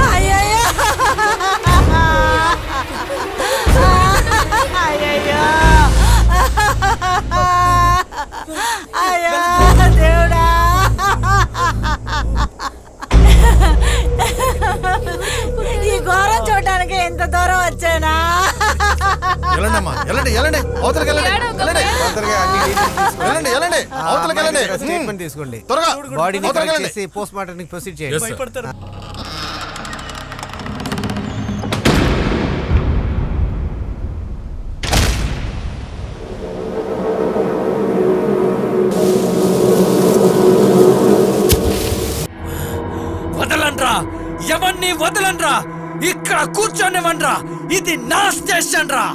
అయ్యయ్యో అయ్యయ్యో అయ్యో దేవుడా ఈ ఘోరం చూడడానికి ఎంత దూరం వచ్చానా? వెళ్ళండమ్మా, వెళ్ళండి వెళ్ళండి, అవతలకి వెళ్ళండి, వెళ్ళండి వెళ్ళండి వెళ్ళండి, అవతలకి వెళ్ళండి. స్టేట్మెంట్ తీసుకోండి, త్వరగా బాడీని అవతలకి కలెక్ట్ వెళ్ళండి. చేసి పోస్ట్ మార్టం కి ప్రొసీడ్ చేయండి. వదలండ్రా, ఎవరిని వదలండ్రా, ఇక్కడ కూర్చోనివ్వండ్రా, ఇది నా స్టేషన్ రా.